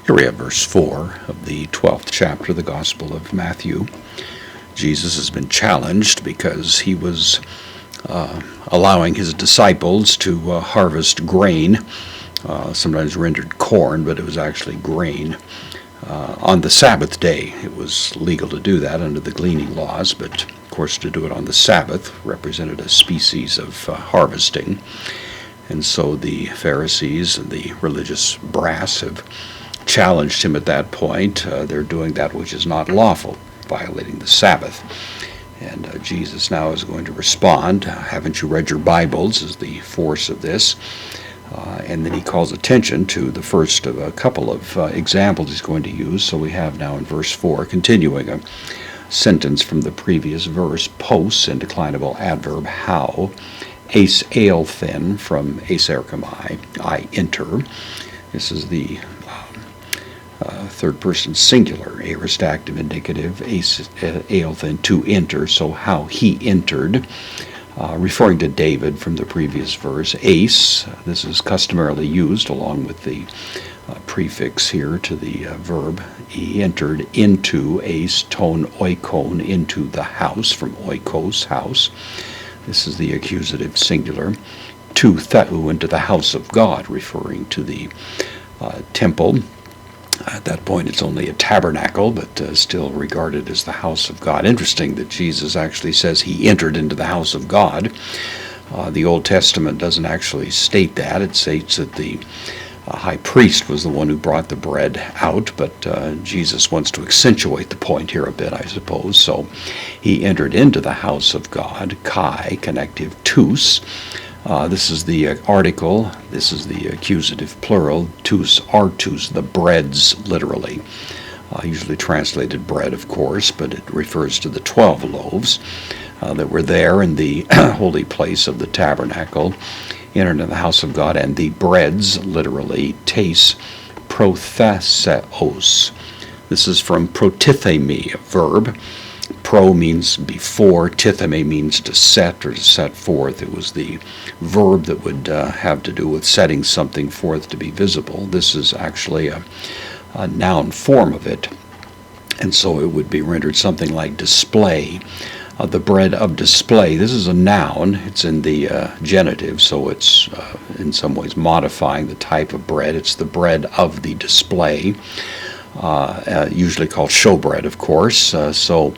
Here we have verse 4 of the 12th chapter of the Gospel of Matthew. Jesus has been challenged because he was allowing his disciples to harvest grain, sometimes rendered corn, but it was actually grain. On the Sabbath day, it was legal to do that under the gleaning laws, but of course to do it on the Sabbath represented a species of harvesting. And so the Pharisees and the religious brass have challenged him at that point. They're doing that which is not lawful, violating the Sabbath. And Jesus now is going to respond. Haven't you read your Bibles is the force of this. And then he calls attention to the first of a couple of examples he's going to use. So we have now in verse 4, continuing a sentence from the previous verse, pos, and declinable adverb, how, eis eilthen, from eserchomai, I enter. This is the third person singular, aorist active indicative, eilthen, to enter, so how he entered. Referring to David from the previous verse. Eis, this is customarily used along with the prefix here to the verb. He entered into, eis ton oikon, into the house, from oikos, house. This is the accusative singular. To theou, into the house of God, referring to the temple. At that point, it's only a tabernacle, but still regarded as the house of God. Interesting that Jesus actually says he entered into the house of God. The Old Testament doesn't actually state that. It states that the high priest was the one who brought the bread out, but Jesus wants to accentuate the point here a bit, I suppose. So he entered into the house of God, kai, connective, tous. This is the article, this is the accusative plural, tous artus, the breads, literally. Usually translated bread, of course, but it refers to the 12 loaves that were there in the holy place of the tabernacle, entered into the house of God, and the breads, literally, tes protheseos. This is from protithemi, a verb. Pro means before, titheme means to set or to set forth. It was the verb that would have to do with setting something forth to be visible. This is actually a noun form of it, and so it would be rendered something like display. The bread of display. This is a noun. It's in the genitive, so it's in some ways modifying the type of bread. It's the bread of the display. Usually called showbread, of course. So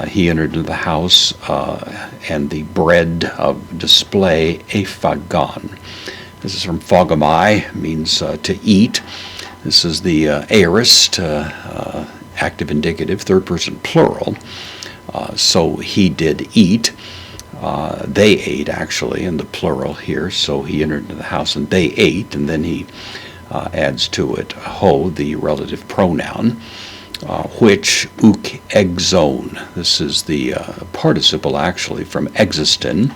he entered into the house, and the bread of display, ephagon. This is from phagomai, means to eat. This is the aorist, active indicative, third person plural. So he did eat. They ate, actually, in the plural here. So he entered into the house, and they ate, and then he adds to it ho, the relative pronoun, which uk exon. This is the participle actually from existen.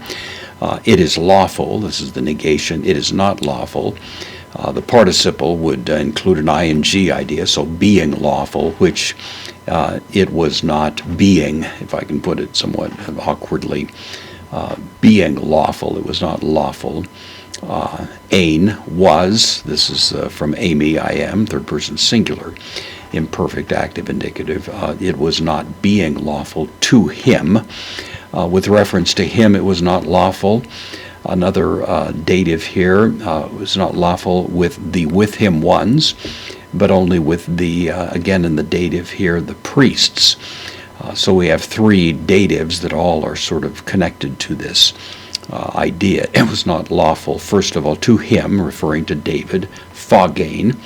It is lawful. This is the negation. It is not lawful. The participle would include an ing idea, so being lawful, which it was not being, if I can put it somewhat awkwardly, being lawful. It was not lawful. Ain was, this is from Amy, I am, third person singular, imperfect active indicative. It was not being lawful to him. With reference to him, it was not lawful. Another dative here, was not lawful with the with him ones, but only with the, again in the dative here, the priests. So we have three datives that all are sort of connected to this idea. It was not lawful, first of all, to him, referring to David, phagain,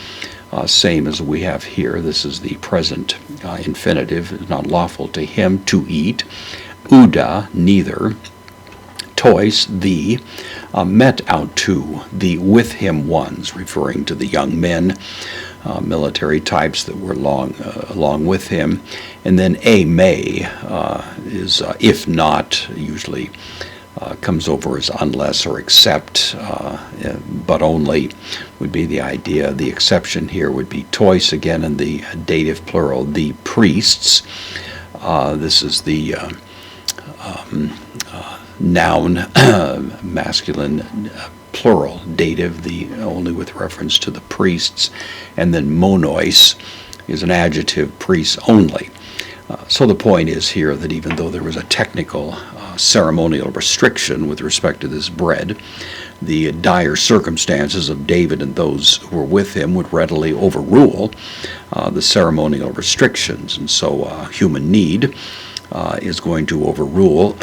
same as we have here. This is the present infinitive. It's not lawful to him to eat. Uda, neither. Tois, the. Met out to, the with him ones, referring to the young men, military types that were along with him. And then a may is if not, usually comes over as unless or except, but only would be the idea. The exception here would be tois, again in the dative plural, the priests. This is the noun, masculine plural, dative, only with reference to the priests, and then monois is an adjective, priests only. So the point is here that even though there was a technical ceremonial restriction with respect to this bread, the dire circumstances of David and those who were with him would readily overrule the ceremonial restrictions. And so human need is going to overrule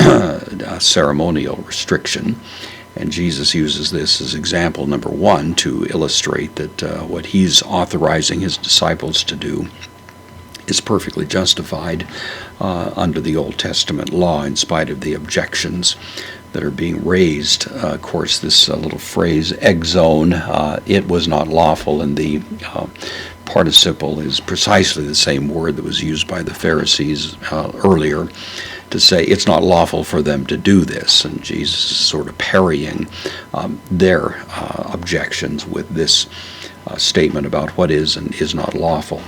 ceremonial restriction. And Jesus uses this as example number one to illustrate that what he's authorizing his disciples to do is perfectly justified under the Old Testament law, in spite of the objections that are being raised. Of course, this little phrase, exone, it was not lawful, and the participle is precisely the same word that was used by the Pharisees earlier to say it's not lawful for them to do this. And Jesus is sort of parrying their objections with this statement about what is and is not lawful.